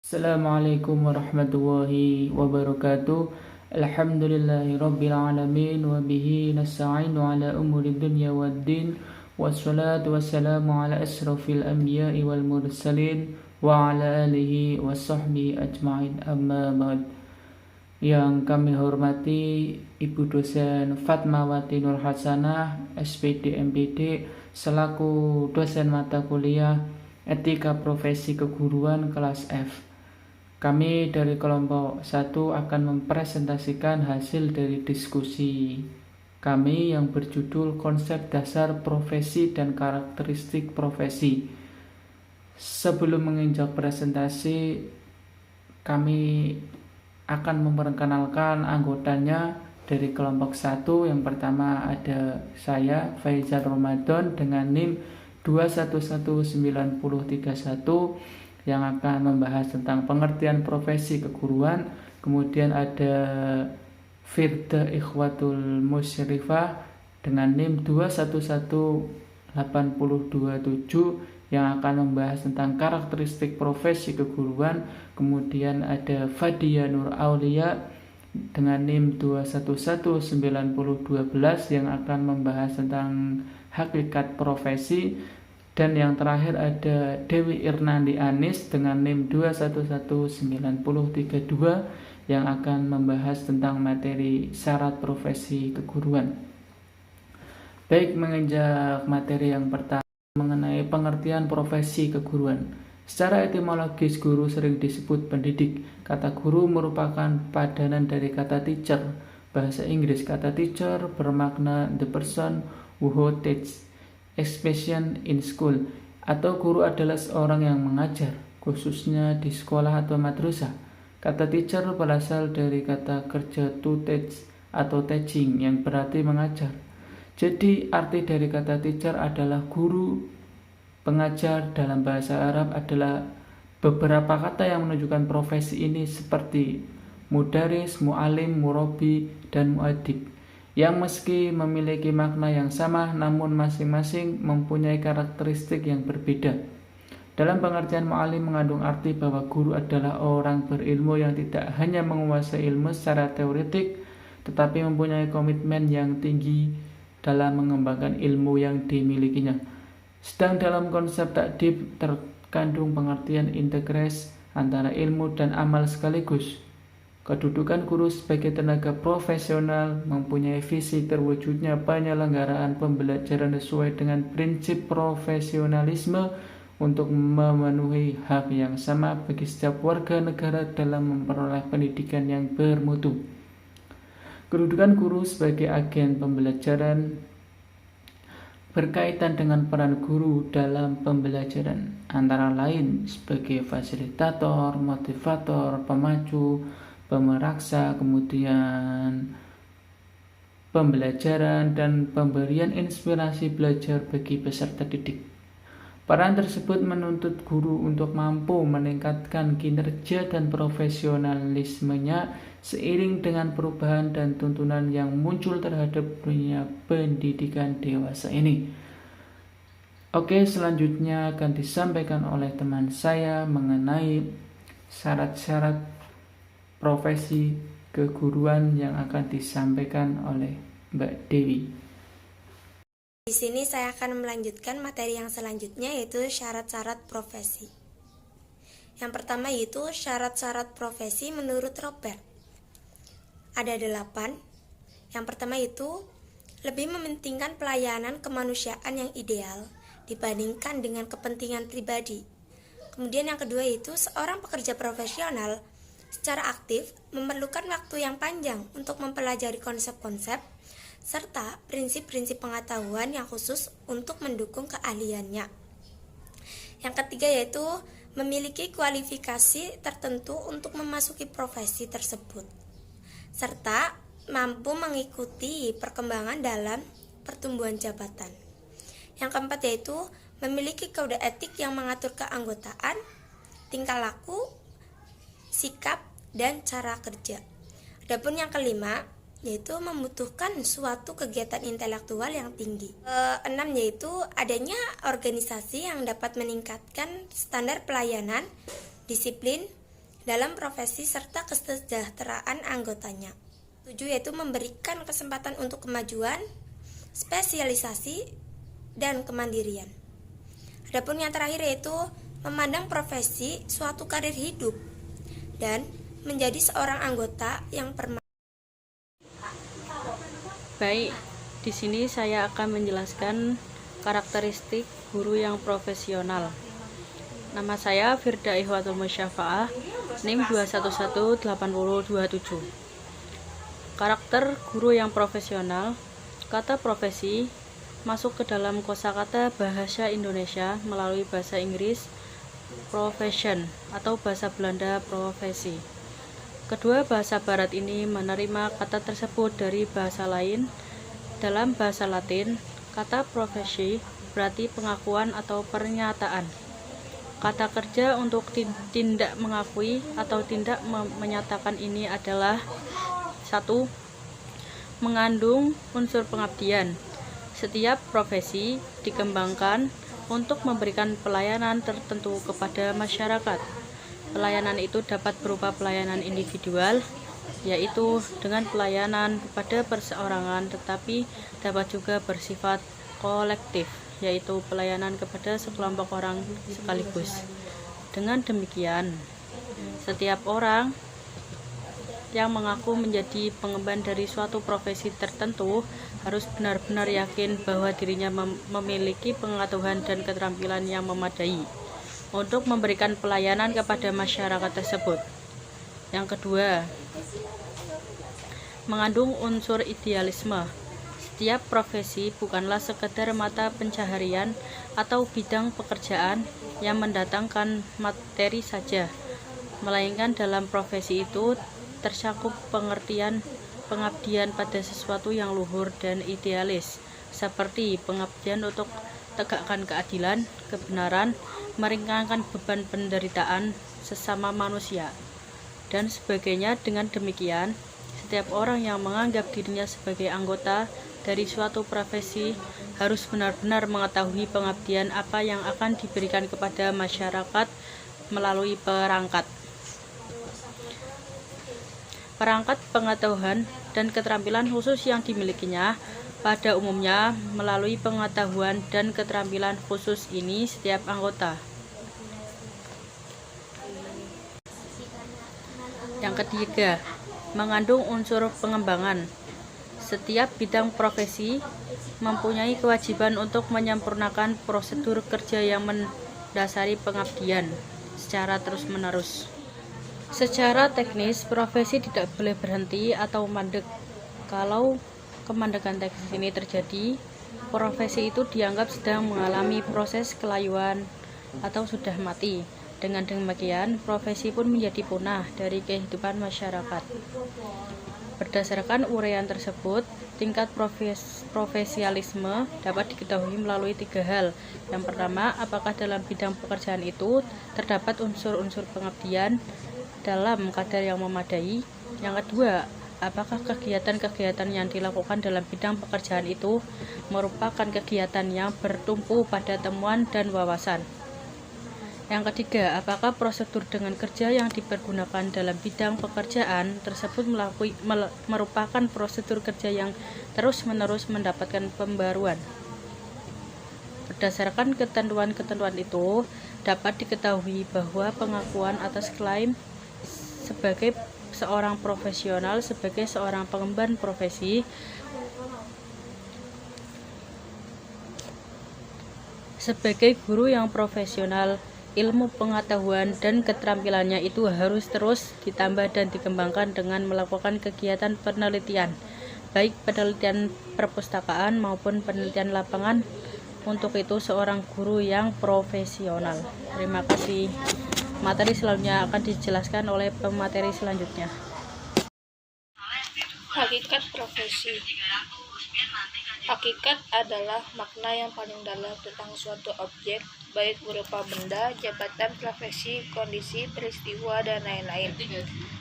Assalamualaikum warahmatullahi wabarakatuh. Alhamdulillahi rabbil alamin wa bihi nasta'inu ala umuri dunya waddin. Wassalatu wassalamu ala asrafil anbiya'i wal mursalin wa ala alihi wa sahbihi ajma'in, amma ba'd. Yang kami hormati Ibu dosen Fatmawati Nur Hasanah, SPD MPD, selaku dosen mata kuliah Etika Profesi Keguruan kelas F. Kami dari kelompok 1 akan mempresentasikan hasil dari diskusi kami yang berjudul Konsep Dasar Profesi dan Karakteristik Profesi. Sebelum menginjak presentasi, kami akan memperkenalkan anggotanya dari kelompok 1. Yang pertama ada saya, Faizal Ramadan, dengan NIM 2119031, yang akan membahas tentang pengertian profesi keguruan. Kemudian ada Firda Ikhwatul Musyrifah dengan NIM 211827 yang akan membahas tentang karakteristik profesi keguruan. Kemudian ada Fadia Nur Aulia dengan NIM 211912 yang akan membahas tentang hakikat profesi. Dan yang terakhir ada Dewi Irnandi Anis dengan NIM 211932 yang akan membahas tentang materi syarat profesi keguruan. Baik, menginjak materi yang pertama mengenai pengertian profesi keguruan. Secara etimologis, guru sering disebut pendidik. Kata guru merupakan padanan dari kata teacher. Bahasa Inggris, kata teacher bermakna the person who teaches expression in school, atau guru adalah seorang yang mengajar, khususnya di sekolah atau madrasah. Kata teacher berasal dari kata kerja to teach atau teaching yang berarti mengajar. Jadi arti dari kata teacher adalah guru, pengajar. Dalam bahasa Arab adalah beberapa kata yang menunjukkan profesi ini seperti mudaris, mu'alim, murabi, dan mu'adib, yang meski memiliki makna yang sama namun masing-masing mempunyai karakteristik yang berbeda. Dalam pengertian mu'alim mengandung arti bahwa guru adalah orang berilmu yang tidak hanya menguasai ilmu secara teoretik, tetapi mempunyai komitmen yang tinggi dalam mengembangkan ilmu yang dimilikinya. Sedang dalam konsep takdib terkandung pengertian integres antara ilmu dan amal sekaligus. Kedudukan guru sebagai tenaga profesional mempunyai visi terwujudnya penyelenggaraan pembelajaran sesuai dengan prinsip profesionalisme untuk memenuhi hak yang sama bagi setiap warga negara dalam memperoleh pendidikan yang bermutu. Kedudukan guru sebagai agen pembelajaran berkaitan dengan peran guru dalam pembelajaran, antara lain sebagai fasilitator, motivator, pemacu, pemeraksa, kemudian pembelajaran dan pemberian inspirasi belajar bagi peserta didik. Peran tersebut menuntut guru untuk mampu meningkatkan kinerja dan profesionalismenya seiring dengan perubahan dan tuntunan yang muncul terhadap dunia pendidikan dewasa ini. Oke, selanjutnya akan disampaikan oleh teman saya mengenai syarat-syarat profesi keguruan yang akan disampaikan oleh Mbak Dewi. Di sini saya akan melanjutkan materi yang selanjutnya, yaitu syarat-syarat profesi. Yang pertama yaitu syarat-syarat profesi menurut Robert. Ada 8. Yang pertama itu lebih mementingkan pelayanan kemanusiaan yang ideal dibandingkan dengan kepentingan pribadi. Kemudian yang kedua itu seorang pekerja profesional secara aktif memerlukan waktu yang panjang untuk mempelajari konsep-konsep serta prinsip-prinsip pengetahuan yang khusus untuk mendukung keahliannya. Yang ketiga yaitu memiliki kualifikasi tertentu untuk memasuki profesi tersebut, serta mampu mengikuti perkembangan dalam pertumbuhan jabatan. Yang keempat yaitu memiliki kode etik yang mengatur keanggotaan, tingkah laku, sikap, dan cara kerja. Adapun yang kelima yaitu membutuhkan suatu kegiatan intelektual yang tinggi. 6 yaitu adanya organisasi yang dapat meningkatkan standar pelayanan, disiplin, dalam profesi serta kesejahteraan anggotanya. 7 yaitu memberikan kesempatan untuk kemajuan, spesialisasi, dan kemandirian. Adapun yang terakhir yaitu memandang profesi suatu karir hidup dan menjadi seorang anggota yang Baik, di sini saya akan menjelaskan karakteristik guru yang profesional. Nama saya Firda Ihwatul Musyafa'ah, NIM 2118027. Karakter guru yang profesional. Kata profesi masuk ke dalam kosakata bahasa Indonesia melalui bahasa Inggris profession atau bahasa Belanda profesi. Kedua bahasa barat ini menerima kata tersebut dari bahasa lain. Dalam bahasa Latin, kata profesi berarti pengakuan atau pernyataan. Kata kerja untuk tindak mengakui atau tindak menyatakan ini adalah 1. Mengandung unsur pengabdian. Setiap profesi dikembangkan untuk memberikan pelayanan tertentu kepada masyarakat. Pelayanan itu dapat berupa pelayanan individual, yaitu dengan pelayanan kepada perseorangan, tetapi dapat juga bersifat kolektif, yaitu pelayanan kepada sekelompok orang sekaligus. Dengan demikian, setiap orang yang mengaku menjadi pengemban dari suatu profesi tertentu harus benar-benar yakin bahwa dirinya memiliki pengetahuan dan keterampilan yang memadai untuk memberikan pelayanan kepada masyarakat tersebut. Yang kedua, mengandung unsur idealisme. Setiap profesi bukanlah sekedar mata pencaharian atau bidang pekerjaan yang mendatangkan materi saja, melainkan dalam profesi itu tercakup pengertian pengabdian pada sesuatu yang luhur dan idealis, seperti pengabdian untuk tegakkan keadilan, kebenaran, meringankan beban penderitaan sesama manusia, dan sebagainya. Dengan demikian, setiap orang yang menganggap dirinya sebagai anggota dari suatu profesi harus benar-benar mengetahui pengabdian apa yang akan diberikan kepada masyarakat melalui perangkat pengetahuan dan keterampilan khusus yang dimilikinya. Pada umumnya, melalui pengetahuan dan keterampilan khusus ini, setiap anggota. Yang ketiga, mengandung unsur pengembangan. Setiap bidang profesi mempunyai kewajiban untuk menyempurnakan prosedur kerja yang mendasari pengabdian secara terus-menerus. Secara teknis, profesi tidak boleh berhenti atau mandek. Kalau kemandekan teknis ini terjadi, profesi itu dianggap sedang mengalami proses kelayuan atau sudah mati. Dengan demikian, profesi pun menjadi punah dari kehidupan masyarakat. Berdasarkan uraian tersebut, tingkat profesialisme dapat diketahui melalui 3 hal. Yang pertama, apakah dalam bidang pekerjaan itu terdapat unsur-unsur pengabdian dalam kadar yang memadai. Yang kedua, apakah kegiatan-kegiatan yang dilakukan dalam bidang pekerjaan itu merupakan kegiatan yang bertumpu pada temuan dan wawasan. Yang ketiga, apakah prosedur dengan kerja yang dipergunakan dalam bidang pekerjaan tersebut merupakan prosedur kerja yang terus-menerus mendapatkan pembaruan. Berdasarkan ketentuan-ketentuan itu, dapat diketahui bahwa pengakuan atas klaim sebagai seorang profesional, sebagai seorang pengemban profesi, sebagai guru yang profesional, ilmu pengetahuan dan keterampilannya itu harus terus ditambah dan dikembangkan dengan melakukan kegiatan penelitian, baik penelitian perpustakaan maupun penelitian lapangan. Untuk itu, seorang guru yang profesional. Terima kasih. Materi selanjutnya akan dijelaskan oleh pemateri selanjutnya. Hakikat profesi. Hakikat adalah makna yang paling dalam tentang suatu objek, baik berupa benda, jabatan, profesi, kondisi, peristiwa, dan lain-lain.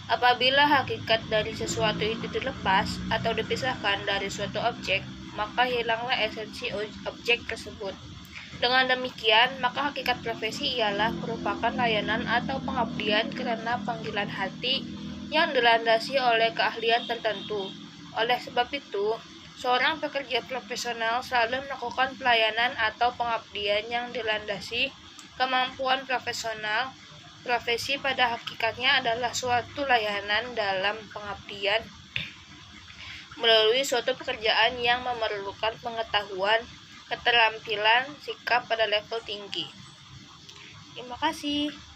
Apabila hakikat dari sesuatu itu dilepas atau dipisahkan dari suatu objek, maka hilanglah esensi objek tersebut. Dengan demikian, maka hakikat profesi ialah merupakan layanan atau pengabdian karena panggilan hati yang dilandasi oleh keahlian tertentu. Oleh sebab itu, seorang pekerja profesional selalu melakukan pelayanan atau pengabdian yang dilandasi kemampuan profesional. Profesi pada hakikatnya adalah suatu layanan dalam pengabdian melalui suatu pekerjaan yang memerlukan pengetahuan, keterampilan, sikap pada level tinggi. Terima kasih.